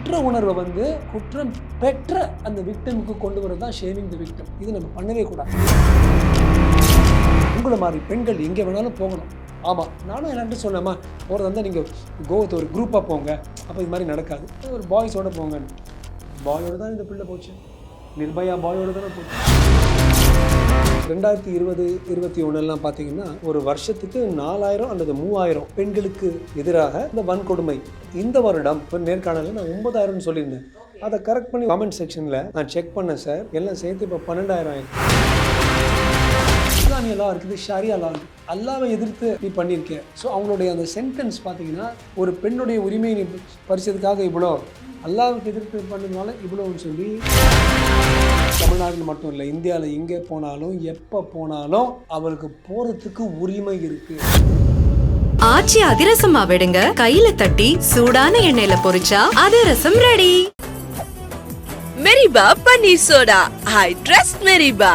குற்ற உணர்வை வந்து குற்றம் பெற்ற அந்த விக்டிமுக்கு கொண்டு வரது தான் ஷேமிங் தி விக்டிம். இது நம்ம பண்ணவே கூடாது. உங்களை மாதிரி பெண்கள் எங்கே வேணாலும் போகணும். ஆமாம், நானும் எல்லார்ட்டும் சொன்னேம்மா, போகிறதா இருந்தால் நீங்கள் கோவத்தை ஒரு குரூப்பாக போங்க, அப்போ இது மாதிரி நடக்காது. ஒரு பாய்ஸோடு போங்கன்னு. பாயோடு தான் இந்த பிள்ளை போச்சு. நிர்பயா பாயோடு தானே போச்சு. 2020-21 பார்த்தீங்கன்னா ஒரு வருஷத்துக்கு 4000 அல்லது 3000 பெண்களுக்கு எதிராக இந்த வன்கொடுமை. இந்த வருடம் ஒரு நேர்காணலில் நான் 9000 சொல்லியிருந்தேன். அதை கரெக்ட் பண்ணி காமெண்ட் செக்ஷனில் நான் செக் பண்ணேன் சார், எல்லாம் சேர்த்து இப்போ 12000 ஆயிருக்கு. இஸ்லாமிய லா இருக்குது, ஷரியா லா இருக்குது. அல்லாவை எதிர்த்து நீ பண்ணியிருக்கேன். ஸோ அவங்களுடைய அந்த சென்டென்ஸ் பார்த்தீங்கன்னா ஒரு பெண்ணுடைய உரிமையை நீ பறிச்சதுக்காக இவ்வளோ, அல்லாவுக்கு எதிர்த்து பண்ணதுனால இவ்வளோன்னு சொல்லி தமிழ்நாட்டில் மட்டும் இல்லை, இந்தியாவில் எங்கே போனாலும் எப்போ போனாலும் அவளுக்கு போகிறதுக்கு உரிமை இருக்கு. ஆச்சி அதிரசமா விடுங்க, கையில தட்டி சூடான எண்ணெயில பொரிச்சா அதிரசம் ரெடி. மெரிபா பன்னீர் சோடா, ஐ ட்ரஸ்ட் மெரிபா.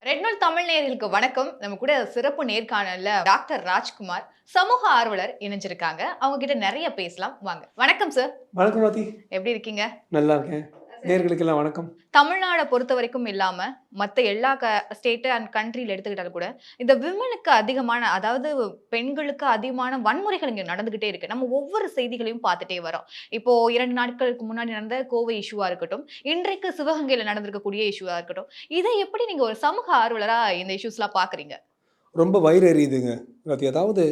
ரெட் நூல் தமிழ் நேயர்களுக்கு வணக்கம். நம்ம கூட சிறப்பு நேர்காணல்ல டாக்டர் ராஜ்குமார், சமூக ஆர்வலர் இணைஞ்சிருக்காங்க. அவங்க கிட்ட நிறைய பேசலாம், வாங்க. வணக்கம் சார். வணக்கம் ராதி. எப்படி இருக்கீங்க? நல்லா இருக்கேன். நேயர்களுக்கெல்லாம் வணக்கம். தமிழ்நாடை பொறுத்த வரைக்கும் இல்லாம மற்ற எல்லா ஸ்டேட் அண்ட் கண்ட்ரியில் எடுத்துக்கிட்டாலும் கூட இந்த விமனுக்கு அதிகமான, அதாவது பெண்களுக்கு அதிகமான வன்முறைகள் இங்கே நடந்துகிட்டே இருக்கு. நம்ம ஒவ்வொரு செய்திகளையும் பார்த்துட்டே வரோம். இப்போ 2 நாட்களுக்கு முன்னாடி நடந்த கோவை இஷ்யூவா இருக்கட்டும், இன்றைக்கு சிவகங்கையில் நடந்திருக்கக்கூடிய இஷ்யூவா இருக்கட்டும், இதை எப்படி நீங்க ஒரு சமூக ஆர்வலரா இந்த இஷ்யூஸ்லாம் பாக்குறீங்க? ரொம்ப வயிறு எரியுதுங்க ராதி. அதாவது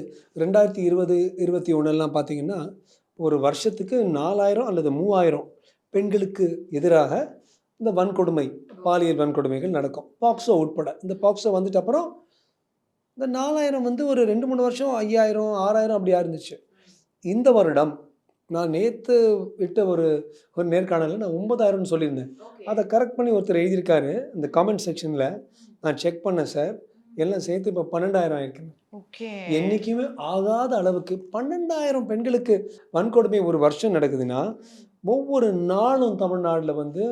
2020-21 பார்த்தீங்கன்னா ஒரு வருஷத்துக்கு 4000 அல்லது 3000 பெண்களுக்கு எதிராக இந்த வன்கொடுமை, பாலியல் வன்கொடுமைகள் நடக்கும், பாக்ஸோ உட்பட. இந்த பாக்ஸோ வந்துட்டு அப்புறம் இந்த 4000 வந்து ஒரு 2-3 வருஷம் 5000 6000 அப்படியா இருந்துச்சு. இந்த வருடம் நான் நேற்று விட்ட ஒரு நேர்காணலில் நான் 9000 சொல்லியிருந்தேன். அதை கரெக்ட் பண்ணி ஒருத்தர் எழுதியிருக்காரு இந்த காமெண்ட் செக்ஷனில். நான் செக் பண்ணேன் சார், எல்லாம் சேர்த்து இப்போ 12000 ஆயிருக்குங்க. என்றைக்குமே ஆகாத அளவுக்கு 12000 பெண்களுக்கு வன்கொடுமை ஒரு வருஷம் நடக்குதுன்னா ஒவ்வொரு நாளும் தமிழ்நாட்டில் வந்து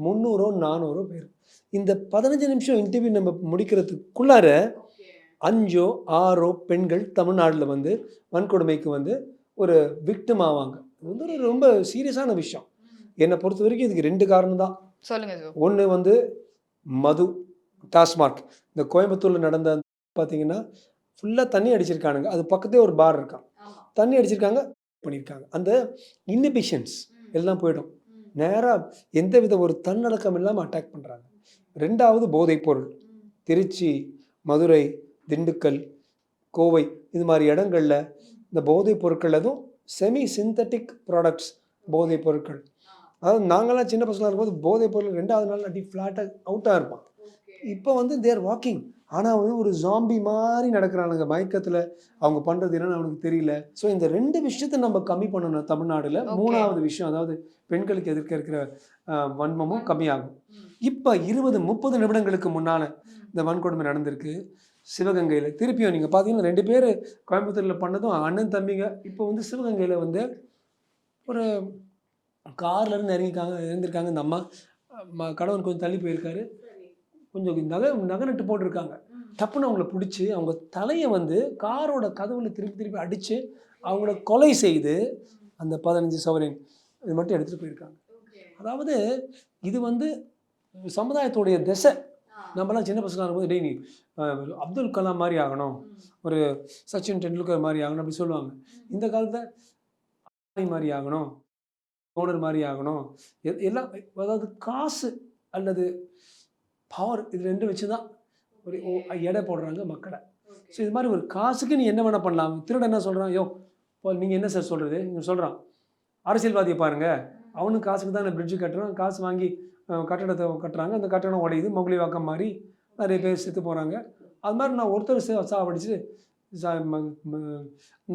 300-400 பேர். இந்த 15 நிமிஷம் இன்டர்வியூ நம்ம முடிக்கிறதுக்குள்ளார 5-6 பெண்கள் தமிழ்நாட்டில் வந்து வன்கொடுமைக்கு வந்து ஒரு விக்டிம் ஆவாங்க. இது வந்து ஒரு ரொம்ப சீரியஸான விஷயம். என்னை பொறுத்த வரைக்கும் இதுக்கு 2 காரணம் தான். சொல்லுங்க. ஒன்று வந்து மது, டாஸ்மார்க். இந்த கோயம்புத்தூரில் நடந்த பார்த்தீங்கன்னா ஃபுல்லாக தண்ணி அடிச்சிருக்கானுங்க. அது பக்கத்தே ஒரு பார் இருக்கான், தண்ணி அடிச்சிருக்காங்க, பண்ணியிருக்காங்க. அந்த இன்னிபிஷன்ஸ் எல்லாம் போயிடும். நேராக எந்த வித ஒரு தன்னடக்கம் இல்லாமல் அட்டாக் பண்ணுறாங்க. 2வது போதைப் பொருள். திருச்சி, மதுரை, திண்டுக்கல், கோவை இது மாதிரி இடங்களில் இந்த போதைப் பொருட்கள், அதுவும் செமி சிந்தட்டிக் ப்ராடக்ட்ஸ் போதைப் பொருட்கள். அதாவது நாங்களாம் சின்ன பசங்களாக இருக்கும்போது போதைப் பொருள் 2வது நாள் அடி ஃப்ளாட்டாக அவுட்டாக இருப்பான். இப்போ வந்து தேர் வாக்கிங், ஆனால் வந்து ஒரு ஜாம்பி மாதிரி நடக்கிறானுங்க மயக்கத்தில். அவங்க பண்ணுறது என்னன்னு அவனுக்கு தெரியல. ஸோ இந்த 2 விஷயத்தை நம்ம கம்மி பண்ணணும் தமிழ்நாடுல. 3வது விஷயம், அதாவது பெண்களுக்கு எதிர்க்க இருக்கிற வன்மமும் கம்மியாகும். இப்போ 20-30 நிமிடங்களுக்கு முன்னால் இந்த வன்கொடுமை நடந்திருக்கு சிவகங்கையில். திருப்பியும் நீங்கள் பார்த்தீங்கன்னா 2 பேர் கோயம்புத்தூரில் பண்ணதும் அண்ணன் தம்பிங்க. இப்போ வந்து சிவகங்கையில் வந்து ஒரு கார்லேருந்து இறங்கியிருக்காங்க. இந்த அம்மா கணவன் கொஞ்சம் தள்ளி போயிருக்காரு, கொஞ்சம் நகை நட்டு போட்டிருக்காங்க. டப்புன்னு அவங்கள பிடிச்சி அவங்க தலையை வந்து காரோட கதவுல திருப்பி அடித்து அவங்கள கொலை செய்து அந்த 15 சவரன் இது மட்டும் எடுத்துகிட்டு போயிருக்காங்க. அதாவது இது வந்து சமுதாயத்துடைய திசை. நம்மலாம் சின்ன பசங்களாக இருக்கும்போது டெய்லி அப்துல் கலாம் மாதிரி ஆகணும், ஒரு சச்சின் டெண்டுல்கர் மாதிரி ஆகணும் அப்படி சொல்லுவாங்க. இந்த காலத்தில் மாதிரி ஆகணும், ஓனர் மாதிரி ஆகணும், எல்லாம். அதாவது காசு அல்லது பவர், இது 2 வச்சு தான் ஒரு எடை போடுறாங்க மக்களை. ஸோ இது மாதிரி ஒரு காசுக்கு நீ என்ன வேணால் பண்ணலாம். திருட என்ன சொல்கிறான், யோ இப்போ நீங்கள் என்ன சார் சொல்கிறது, நீங்கள் சொல்கிறான். அரசியல்வாதியை பாருங்கள், அவனுக்கு காசுக்கு தான் பிரிட்ஜு கட்டுறான், காசு வாங்கி கட்டடத்தை கட்டுறாங்க, அந்த கட்டடம் உடையுது, மொபைல் வாக்கம் மாதிரி நிறைய பேர் செத்து போகிறாங்க. அது மாதிரி நான் ஒருத்தர் சாவடிச்சு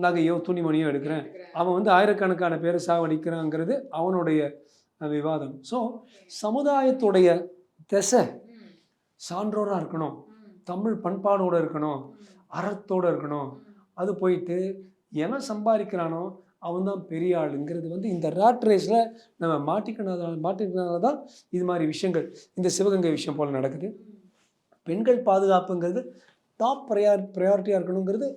நகையோ துணிமணியோ எடுக்கிறேன், அவன் வந்து ஆயிரக்கணக்கான பேரை சாவடிக்கிறாங்கிறது அவனுடைய விவாதம். ஸோ சமுதாயத்துடைய திசை சான்றோராக இருக்கணும், தமிழ் பண்பாடோடு இருக்கணும், அறத்தோடு இருக்கணும். அது போயிட்டு எவன் சம்பாதிக்கிறானோ அவன் தான் பெரிய ஆளுங்கிறது வந்து இந்த ராட் ரேஸில் நம்ம மாட்டிக்கிறனால தான் இது மாதிரி விஷயங்கள் இந்த சிவகங்கை விஷயம் போல் நடக்குது. பெண்கள் பாதுகாப்புங்கிறது டாப் ப்ரையாரிட்டியாக இருக்கணுங்கிறது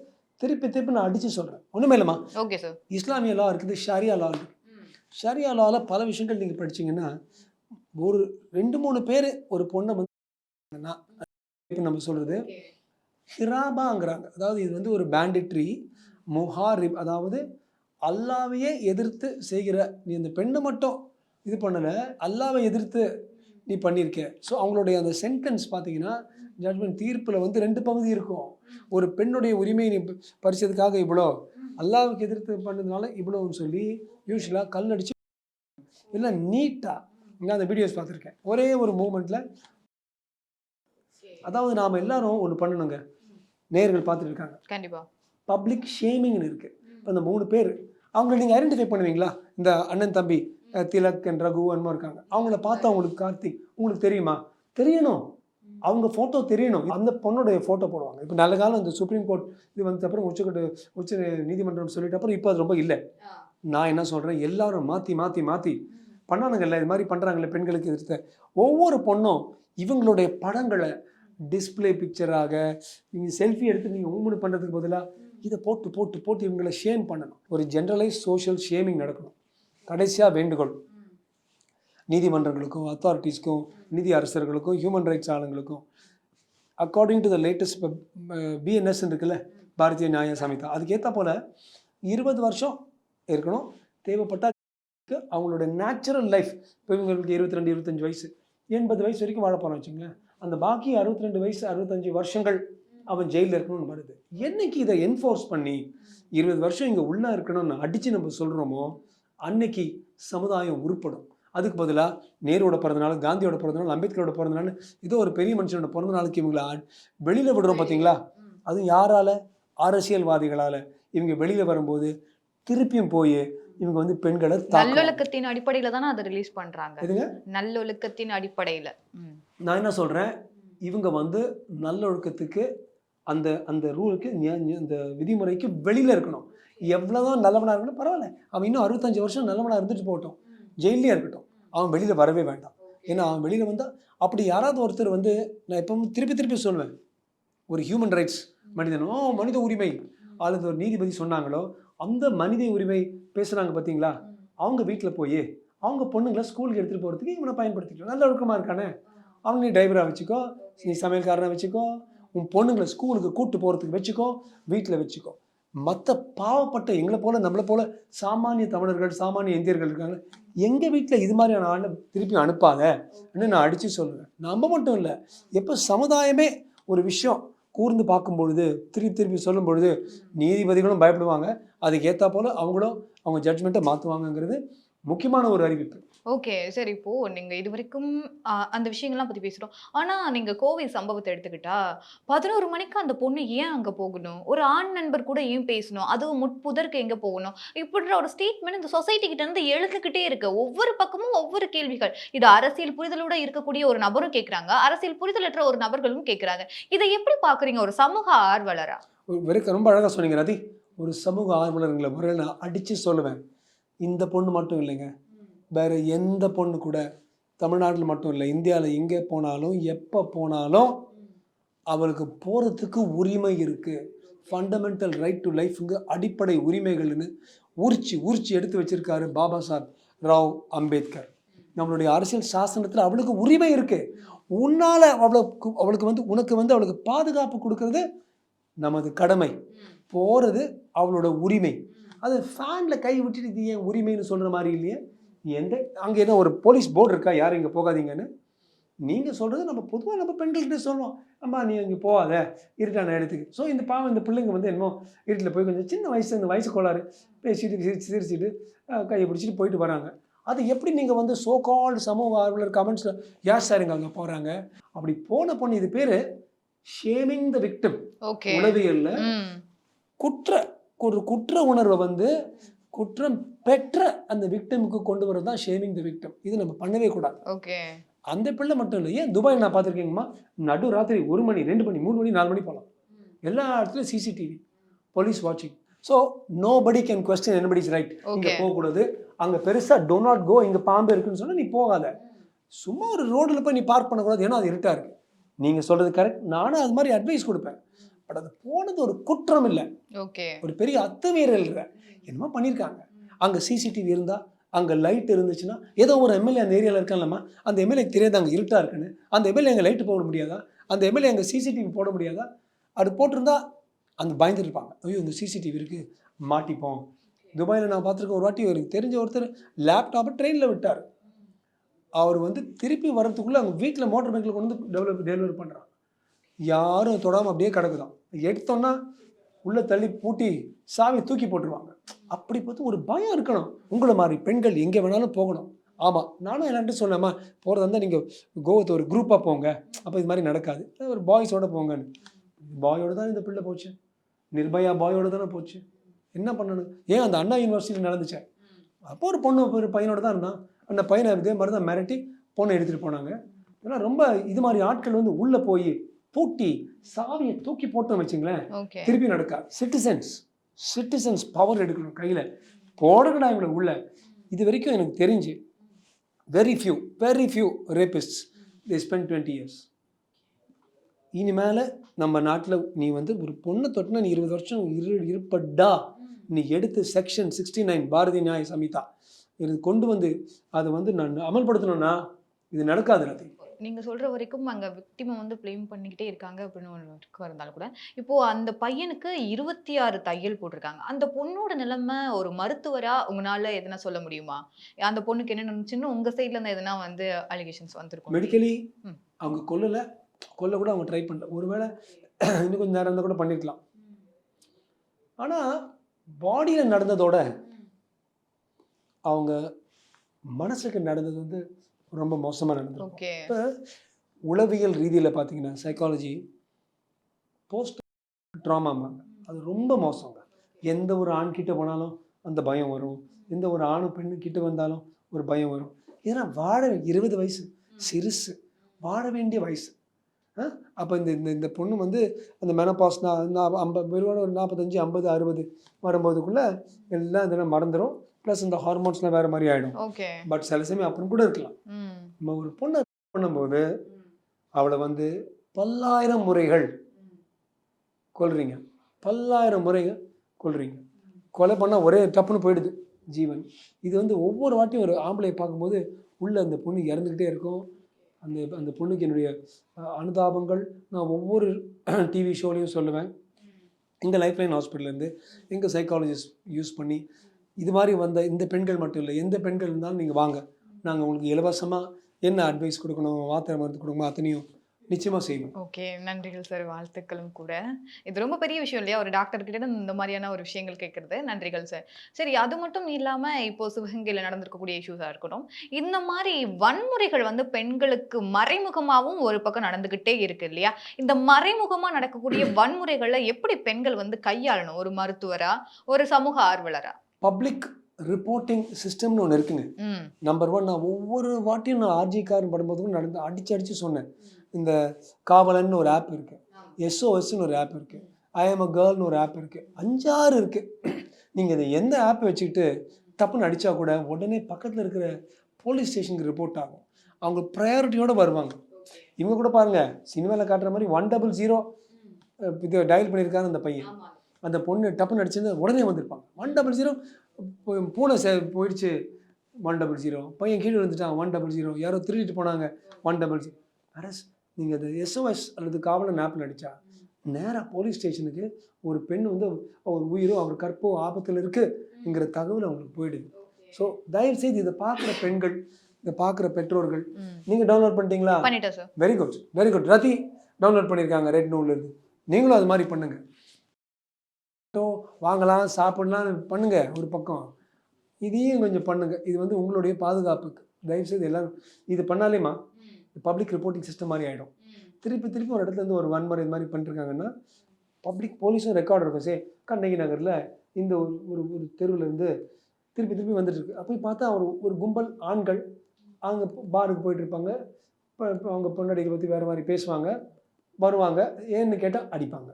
திருப்பி நான் அடித்து சொல்கிறேன். ஒன்றுமே இல்லைம்மா, ஓகே சார். இஸ்லாமிய லா இருக்குது, ஷரியா லா இருக்குது. ஷரியா லால பல விஷயங்கள் நீங்கள் படிச்சீங்கன்னா ஒரு 2-3 பேர் ஒரு பொண்ணை வந்து இப்போ நம்ம சொல்கிறது ஹிராபாங்கிறாங்க. அதாவது இது வந்து ஒரு பேண்டிட்ரி முஹாரிப், அதாவது அல்லாவையே எதிர்த்து செய்கிற, நீ அந்த பெண்ணை மட்டும் இது பண்ணலை, அல்லாவை எதிர்த்து நீ பண்ணியிருக்க. ஸோ அவங்களுடைய அந்த சென்டென்ஸ் பார்த்தீங்கன்னா ஜட்மெண்ட் தீர்ப்பில் வந்து 2 பகுதி இருக்கும். ஒரு பெண்ணுடைய உரிமையை நீ பறிச்சதுக்காக இவ்வளோ, அல்லாவுக்கு எதிர்த்து பண்ணதுனால இவ்வளோன்னு சொல்லி யூஸ்வலாக கல் அடிச்சு இல்லை நீட்டாக. நான் அந்த வீடியோஸ் பார்த்துருக்கேன். ஒரே ஒரு மூமெண்ட்டில். அதாவது நாம் எல்லாரும் ஒன்று பண்ணணுங்க. நேயர்கள் பார்த்துட்டு இருக்காங்க. கண்டிப்பாக பப்ளிக் ஷேமிங்னு இருக்குது. இப்போ இந்த 3 பேர் அவங்கள நீங்கள் ஐடென்டிஃபை பண்ணுவீங்களா? இந்த அண்ணன் தம்பி திலக் அண்ட் ரகு அன்மா இருக்காங்க. அவங்கள பார்த்தா அவங்களுக்கு கார்த்திக் உங்களுக்கு தெரியுமா? தெரியணும். அவங்க ஃபோட்டோ தெரியணும். அந்த பொண்ணுடைய ஃபோட்டோ போடுவாங்க. இப்போ நல்ல காலம் இந்த சுப்ரீம் கோர்ட் இது வந்த அப்புறம் உச்ச நீதிமன்றம் சொல்லிட்ட அப்புறம் இப்போ அது ரொம்ப இல்லை. நான் என்ன சொல்கிறேன், எல்லாரும் மாற்றி பண்ணானுங்கல்ல, இது மாதிரி பண்ணுறாங்களே பெண்களுக்கு எதிர்த்து. ஒவ்வொரு பொண்ணும் இவங்களுடைய படங்களை டிஸ்பிளே பிக்சராக நீங்கள் செல்ஃபி எடுத்து நீங்கள் மூவ்மெண்ட் பண்ணுறதுக்கு பதிலாக இதை போட்டு இவங்களை ஷேம் பண்ணணும். ஒரு ஜென்ரலைஸ் சோஷியல் ஷேமிங் நடக்கணும். கடைசியாக வேண்டுகோள் நீதிமன்றங்களுக்கும் அத்தாரிட்டிஸ்க்கும் நிதி அரசர்களுக்கும் ஹியூமன் ரைட்ஸ் ஆளுங்களுக்கும், according to the latest BNS இருக்குல்ல, பாரதிய நியாய சமிதா, அதுக்கேற்ற போல் 20 வருஷம் இருக்கணும். தேவைப்பட்டால் அவங்களோட நேச்சுரல் லைஃப், இப்போ இவங்களுக்கு 22-25 வயசு 80 வயசு வரைக்கும் வாழ போகிறோம் வச்சுங்களேன். அந்த பாக்கி 62 வயசு 65 வருஷங்கள் அவன் ஜெயிலில் இருக்கணும்னு வருது. என்னைக்கு இதை என்ஃபோர்ஸ் பண்ணி 20 வருஷம் இங்கே உள்ளே இருக்கணும்னு அடித்து நம்ம சொல்கிறோமோ அன்னைக்கு சமுதாயம் உருப்படும். அதுக்கு பதிலாக நேருவோட பிறந்தநாள், காந்தியோட பிறந்தநாள், அம்பேத்கரோட பிறந்தநாள், ஏதோ ஒரு பெரிய மனுஷனோட பிறந்த நாளுக்கு இவங்களை வெளியில் விடுறோம் பார்த்தீங்களா? அதுவும் யாரால்? அரசியல்வாதிகளால். இவங்க வெளியில் வரும்போது திருப்பியும் போய் இவங்க வந்து பெண்களை நல்லொழுக்கத்தின் அடிப்படையில தானே அதை ரிலீஸ் பண்றாங்க. நல்லொழுக்கத்தின் அடிப்படையில நான் என்ன சொல்றேன், இவங்க வந்து நல்லொழுக்கத்துக்கு அந்த அந்த ரூலுக்கு அந்த விதிமுறைக்கு வெளியில இருக்கணும். எவ்வளவுதான் நல்லவனா இருக்கணும் பரவாயில்ல, அவன் இன்னும் 65 வருஷம் நல்லவனா இருந்துட்டு போகட்டும், ஜெயிலே இருக்கட்டும், அவன் வெளியில வரவே வேண்டாம். ஏன்னா அவன் வெளியில வந்தா அப்படி யாராவது ஒருத்தர் வந்து, நான் எப்பவும் திருப்பி சொல்லுவேன், ஒரு ஹியூமன் ரைட்ஸ் மனிதனோ மனித உரிமை அல்லது ஒரு நீதிபதி சொன்னாங்களோ அந்த மனித உரிமை பேசுகிறாங்க பார்த்தீங்களா, அவங்க வீட்டில் போய் அவங்க பொண்ணுங்களை ஸ்கூலுக்கு எடுத்துகிட்டு போகிறதுக்கு இவனை பயன்படுத்திக்கோ. நல்ல ஒழுக்கமாக இருக்கானே, அவங்க நீ டிரைவராக வச்சுக்கோ, நீ சமையல்காரனை வச்சுக்கோ, உன் பொண்ணுங்களை ஸ்கூலுக்கு கூப்பிட்டு போகிறதுக்கு வச்சுக்கோ, வீட்டில் வச்சுக்கோ. மற்ற பாவப்பட்ட எங்களை போல் நம்மளை போல் சாமானிய தமிழர்கள் சாமானிய இந்தியர்கள் இருக்காங்க, எங்கள் வீட்டில் இது மாதிரியான ஆளை திருப்பி அனுப்பாத நான் அடித்து சொல்லுவேன். நம்ம மட்டும் இல்லை, எப்போ சமுதாயமே ஒரு விஷயம் கூர்ந்து பார்க்கும் பொழுது திருப்பி சொல்லும் பொழுது நீதிபதிகளும் பயப்படுவாங்க. அதுக்கு ஏற்றா போல் அவங்களும் அவங்க ஜட்ஜ்மெண்ட்டை மாற்றுவாங்கங்கிறது முக்கியமான ஒரு அறிவிப்பு. ஓகே, சரி. இப்போ நீங்க இது வரைக்கும் அந்த விஷயங்கள்லாம் பத்தி பேசுறோம். ஆனா நீங்க கோவை சம்பவத்தை எடுத்துக்கிட்டா 11 மணிக்கு அந்த பொண்ணு ஏன் அங்க போகணும்? ஒரு ஆண் நண்பர் கூட ஏன் பேசணும்? அதுவும் முட்புதற்கு எங்க போகணும்? இப்படி ஒரு ஸ்டேட்மெண்ட் இந்த சொசைட்டி கிட்ட இருந்து எழுந்துகிட்டே இருக்கு. ஒவ்வொரு பக்கமும் ஒவ்வொரு கேள்விகள். இது அரசியல் புரிதலோட இருக்கக்கூடிய ஒரு நபரும் கேட்கறாங்க, அரசியல் புரிதலற்ற ஒரு நபர்களும் கேட்கறாங்க. இதை எப்படி பாக்குறீங்க ஒரு சமூக ஆர்வலரா? ரொம்ப அழகா சொன்னீங்க ரதி. ஒரு சமூக ஆர்வலர்களை முறையில் நான் அடிச்சு சொல்லுவேன், இந்த பொண்ணு மட்டும் இல்லைங்க, வேறு எந்த பொண்ணு கூட தமிழ்நாட்டில் மட்டும் இல்லை, இந்தியாவில் எங்கே போனாலும் எப்போ போனாலும் அவளுக்கு போகிறதுக்கு உரிமை இருக்குது. ஃபண்டமெண்டல் ரைட் டு லைஃப்ங்க அடிப்படை உரிமைகள்னு உரிச்சு எடுத்து வச்சிருக்காரு பாபா சாஹேப் ராவ் அம்பேத்கர். நம்மளுடைய அரசியல் சாசனத்தில் அவளுக்கு உரிமை இருக்குது. உன்னால் அவளுக்கு வந்து உனக்கு வந்து அவளுக்கு பாதுகாப்பு கொடுக்கறது நமது கடமை, போகிறது அவளோட உரிமை. அது ஃபேனில் கை விட்டுட்டு இது ஏன் உரிமைன்னு சொல்கிற மாதிரி இல்லையே. அங்கே என்ன ஒரு போலீஸ் போர்டு இருக்கா யாரும் இங்கே போகாதீங்கன்னு? நீங்கள் சொல்கிறது நம்ம பொதுவாக நம்ம பெண்கள்கிட்ட சொல்லுவோம், அம்மா நீ அங்கே போகாத இருட்டான இடத்துக்கு. ஸோ இந்த பிள்ளைங்க வந்து என்னமோ இருட்டில் போய் கொஞ்சம் சின்ன வயசு அந்த வயசு கோளாறு பேசிட்டு சிரிச்சிட்டு கையை பிடிச்சிட்டு போயிட்டு வராங்க. அது எப்படி நீங்கள் வந்து சோ கால்டு சமூக ஆர்வலர் கமெண்ட்ஸில் யார் சார் இங்கே அங்கே போகிறாங்க? அப்படி போன பொண்ணு, இது பேர் ஷேமிங் த விக்டிம். உளவியலில் குற்ற உணர்வை வந்து குற்றம் பெற்ற அந்த விக்டிமுக்கு கொண்டு வரது தான் ஷேமிங் த விக்டிம். இது நம்ம பண்ணவே கூடாது. அந்த பிள்ளை மட்டும் இல்லை, ஏன் துபாய் நான் பார்த்துருக்கேங்கம்மா, நடு ராத்திரி 1 மணி 2 மணி 3 மணி 4 மணி போகலாம், எல்லா இடத்துலையும் சிசிடிவி போலீஸ் வாட்சிங். So nobody can question anybody's right. இங்கே போகக்கூடாது, அங்கே பெருசாக டோ நாட் கோ, இங்கே பாம்பு இருக்குன்னு சொன்னால் நீ போகாத. சும்மா ஒரு ரோடில் போய் நீ பார்க் பண்ணக்கூடாது, ஏன்னா அது இருட்டாக இருக்குது. நீங்கள் சொல்கிறது கரெக்ட், நானும் அது மாதிரி அட்வைஸ் கொடுப்பேன். பட் அது போனது ஒரு குற்றம் இல்லை, ஒரு பெரிய அத்துமீறல் இல்லை, என்னமோ பண்ணியிருக்காங்க. அங்கே சிசிடிவி இருந்தால் அங்கே லைட் இருந்துச்சுன்னா ஏதோ ஒரு எம்எல்ஏ அந்த ஏரியாவில் இருக்கான்லம்மா, அந்த எம்எல்ஏக்கு தெரியாது அங்கே இருட்டாக இருக்குன்னு, அந்த எம்எல்ஏ அங்கே லைட்டு போட முடியாதா, அந்த எம்எல்ஏ அங்கே சிசிடிவி போட முடியாதா, அது போட்டிருந்தா அங்கே பயந்துட்டு இருப்பாங்க. ஐயோ இங்கே சிசிடிவி இருக்குது மாட்டிப்போம். துபாயில் நான் பார்த்துருக்கேன், ஒரு வாட்டி எனக்கு தெரிஞ்ச ஒருத்தர் லேப்டாப்பை ட்ரெயினில் விட்டார். அவர் வந்து திருப்பி வரத்துக்குள்ளே அவங்க வீட்டில் மோட்டர் பைக்கில் கொண்டு வந்து டெலிவரி பண்ணுறாங்க. யாரும் தொடாமல் அப்படியே கிடக்குதான். எடுத்தோன்னா உள்ளே தள்ளி பூட்டி சாவி தூக்கி போட்டுருவாங்க. அப்படி பார்த்து ஒரு பயம் இருக்கணும். உங்களை மாதிரி பெண்கள் எங்கே வேணாலும் போகணும். ஆமாம், நானும் எல்லார்ட்டும் சொன்னேம்மா, போகிறதா இருந்தால் நீங்கள் கோவத்தை ஒரு குரூப்பாக போங்க, அப்போ இது மாதிரி நடக்காது, ஒரு பாய்ஸோடு போங்கன்னு. பாயோடு தான் இந்த பிள்ளை போச்சு, நிர்பயா பாயோடு தானே போச்சு. என்ன பண்ணணும்? ஏன் அந்த அண்ணா யூனிவர்சிட்டியில் நடந்துச்சேன், அப்போ ஒரு பொண்ணு ஒரு பையனோட தான் இருந்தான். அந்த பையனை இதே மாதிரி தான் மிரட்டி பொண்ணை எடுத்துகிட்டு போனாங்க. ஏன்னா ரொம்ப இது மாதிரி ஆட்கள் வந்து உள்ளே போய் பூட்டி சாவியை தூக்கி போட்டோம் வச்சுங்களேன், திருப்பி நடக்காது. சிட்டிசன்ஸ் பவர் எடுக்கணும் கையில், போடக்கூடா இவங்களை உள்ள. இது வரைக்கும் எனக்கு தெரிஞ்சு very few ரேபிஸ்ட்ஸ் they spend 20 years. இனிமேல் நம்ம நாட்டில் நீ வந்து ஒரு பொண்ணை தொட்டினா நீ 20 வருஷம் இருப்படா, நீ எடுத்து செக்ஷன் 69 பாரதி நியாய சமிதா இது கொண்டு வந்து அதை வந்து நான் அமல்படுத்தணும்னா இது நடக்காது. எல்லாத்தையும் நீங்க சொல்ற வரைக்கும் அங்க விக்டிமை வந்து ப்ளேம் பண்ணிக்கிட்டே இருக்காங்க அப்படின்னு ஒரு இருந்தாலும் கூட, இப்போ அந்த பையனுக்கு 26 தையல் போட்டிருக்காங்க. அந்த பொண்ணோட நிலைமை ஒரு மருத்துவரா உங்களால எதனா சொல்ல முடியுமா? அந்த பொண்ணுக்கு என்ன நடந்துச்சுன்னு உங்க சைட்ல இருந்து எதனா வந்து அலிகேஷன்ஸ் வந்திருக்கும்? மெடிக்கலி அவங்க கொல்ல கூட அவங்க ட்ரை பண்ணல. ஒருவேளை இன்னும் கொஞ்சம் நேரம் இருந்தால் கூட பண்ணிருக்கலாம். ஆனால் பாடியில் நடந்ததோட அவங்க மனசுக்கு நடந்தது வந்து ரொம்ப மோசமாக நடந்தது. இப்போ உளவியல் ரீதியில் பார்த்தீங்கன்னா சைக்காலஜி போஸ்ட் ட்ராமாம்பாங்க, அது ரொம்ப மோசங்க. எந்த ஒரு ஆண் கிட்ட போனாலும் அந்த பயம் வரும், எந்த ஒரு ஆணு பெண்ணு கிட்ட வந்தாலும் ஒரு பயம் வரும். ஏன்னா 20 வயசு சிறுசு, வாழ வேண்டிய வயசு. அப்போ இந்த பொண்ணு வந்து அந்த மெனபாஸ் ஒரு 45 50 60 வரும்போதுக்குள்ளே எல்லாம் இதெல்லாம் மறந்துடும். ப்ளஸ் இந்த ஹார்மோன்ஸ்லாம் வேறு மாதிரி ஆகிடும். பட் சில சமயம் அப்படின்னு கூட இருக்கலாம். நம்ம ஒரு பொண்ணை பண்ணும்போது அவளை வந்து 10,000 முறைகள் கொல்றீங்க, 10,000 முறைகள் கொல்றீங்க. கொலை பண்ணால் ஒரே டப்புன்னு போயிடுது ஜீவன். இது வந்து ஒவ்வொரு வாட்டியும் ஒரு ஆம்பளையை பார்க்கும்போது உள்ள அந்த பொண்ணு இறந்துக்கிட்டே இருக்கும். அந்த பொண்ணுக்கு என்னுடைய அனுதாபங்கள் நான் ஒவ்வொரு டிவி ஷோலையும் சொல்லுவேன். எங்கள் லைஃப்லைன் ஹாஸ்பிட்டல்லேருந்து எங்கள் சைக்காலஜிஸ்ட் யூஸ் பண்ணி இது மாதிரி வந்த இந்த பெண்கள் மட்டும் இல்லை, எந்த பெண்கள் இருந்தாலும் நீங்கள் வாங்க, நாங்கள் உங்களுக்கு இலவசமாக என்ன அட்வைஸ் கொடுக்கணும், மாத்திரை மருந்து கொடுக்கணும், அத்தனையும் நிச்சயமாக செய்வோம். ஓகே, நன்றிகள் சார், வாழ்த்துக்களும் கூட. இது ரொம்ப பெரிய விஷயம் இல்லையா, ஒரு டாக்டர் கிட்ட இந்த மாதிரியான ஒரு விஷயங்கள் கேட்கறது. நன்றிகள் சார். சரி, அது மட்டும் இல்லாமல் இப்போ சிவகங்கையில் நடந்திருக்கக்கூடிய இஷ்யூஸாக இருக்கட்டும், இந்த மாதிரி வன்முறைகள் வந்து பெண்களுக்கு மறைமுகமாகவும் ஒரு பக்கம் நடந்துக்கிட்டே இருக்கு இல்லையா? இந்த மறைமுகமாக நடக்கக்கூடிய வன்முறைகளை எப்படி பெண்கள் வந்து கையாளணும், ஒரு மருத்துவரா, ஒரு சமூக ஆர்வலரா? பப்ளிக் ரிப்போர்ட்டிங் சிஸ்டம்னு ஒன்று இருக்குங்க. நம்பர் 1, நான் ஒவ்வொரு வாட்டியும் நான் ஆர்ஜிக்காரன் படும்போதுக்கும் அடிச்சு சொன்னேன். இந்த காவலன்னு ஒரு ஆப் இருக்குது, SOSன்னு ஒரு ஆப் இருக்குது, I am a girlன்னு ஒரு ஆப் இருக்குது, 5-6 இருக்குது. நீங்கள் இதை எந்த ஆப் வச்சுக்கிட்டு தப்புன்னு அடித்தா கூட உடனே பக்கத்தில் இருக்கிற போலீஸ் ஸ்டேஷனுக்கு ரிப்போர்ட் ஆகும். அவங்க ப்ரையாரிட்டியோடு வருவாங்க. இவங்க கூட பாருங்கள், சினிமாவில் காட்டுற மாதிரி 100 இது டயல் பண்ணியிருக்காரு அந்த பையன். அந்த பொண்ணு டப்புன்னு அடிச்சிருந்தா உடனே வந்திருப்பாங்க. 100 பூனை போயிடுச்சு 100, பையன் கீழே வந்துட்டான் 100, யாரோ திருடிட்டு போனாங்க 100. அரஸ் நீங்கள் அது SOS அல்லது காவலன் ஆப்பில் அடித்தா நேராக போலீஸ் ஸ்டேஷனுக்கு ஒரு பெண் வந்து அவர் உயிரோ அவர் கற்போ ஆபத்தில் இருக்குங்கிற தகவல் அவங்களுக்கு போயிடுது. ஸோ தயவுசெய்து இதை பார்க்குற பெண்கள், இதை பார்க்குற பெற்றோர்கள், நீங்கள் டவுன்லோட் பண்ணிட்டீங்களா? பண்ணிட்டேன் சார். Very good. ரதி டவுன்லோட் பண்ணியிருக்காங்க ரெட் நூல்லேருந்து. நீங்களும் அது மாதிரி பண்ணுங்கள். வாங்கலாம், சாப்பிடலாம் பண்ணுங்க ஒரு பக்கம், இதையும் கொஞ்சம் பண்ணுங்க. இது வந்து உங்களுடைய பாதுகாப்புக்கு. தயவுசெய்து எல்லாரும் இது பண்ணாலேமா பப்ளிக் ரிப்போர்ட்டிங் சிஸ்டம் மாதிரி ஆகிடும். திருப்பி ஒரு இடத்துலேருந்து ஒரு வன்முறை இது மாதிரி பண்ணிருக்காங்கன்னா பப்ளிக் போலீஸும் ரெக்கார்டு இருக்கும். கண்ணகி நகரில் இந்த ஒரு தெருவிலேருந்து திருப்பி வந்துட்டு இருக்கு. அப்போ பார்த்தா ஒரு கும்பல் ஆண்கள் அவங்க பாருக்கு போயிட்டு இருப்பாங்க. இப்போ அவங்க பொண்டாடிகளை பற்றி வேறு மாதிரி பேசுவாங்க, வருவாங்க, ஏன்னு கேட்டால் அடிப்பாங்க.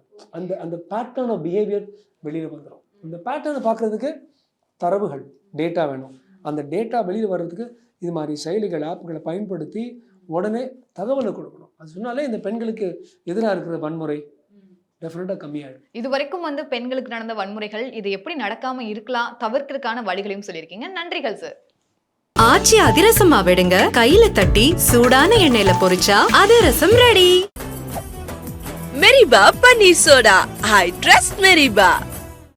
அந்த பேட்டர்ன் ஆஃப் பிஹேவியர் வெளியில் வந்துடும். அந்த பேட்டர்னை பார்க்குறதுக்கு தரவுகள், டேட்டா வேணும். அந்த டேட்டா வெளியில் வர்றதுக்கு இது மாதிரி செயலிகள், ஆப்புகளை பயன்படுத்தி உடனே தகவலை கொடுக்கணும். அது சொன்னாலே இந்த பெண்களுக்கு எதிராக இருக்கிற வன்முறை டெஃபினட்டாக கம்மியாயிடும். இது வரைக்கும் வந்து பெண்களுக்கு நடந்த வன்முறைகள் இது எப்படி நடக்காமல் இருக்கலாம், தவிர்க்கிறதுக்கான வழிகளையும் சொல்லியிருக்கீங்க. நன்றிகள் சார். ஆச்சி அதிரசமா விடுங்க, கையில தட்டி சூடான எண்ணெயில பொரிச்சா அதிரசம் ரெடி. மெரிபா பன்னீர் சோடா. I trust மெரிபா.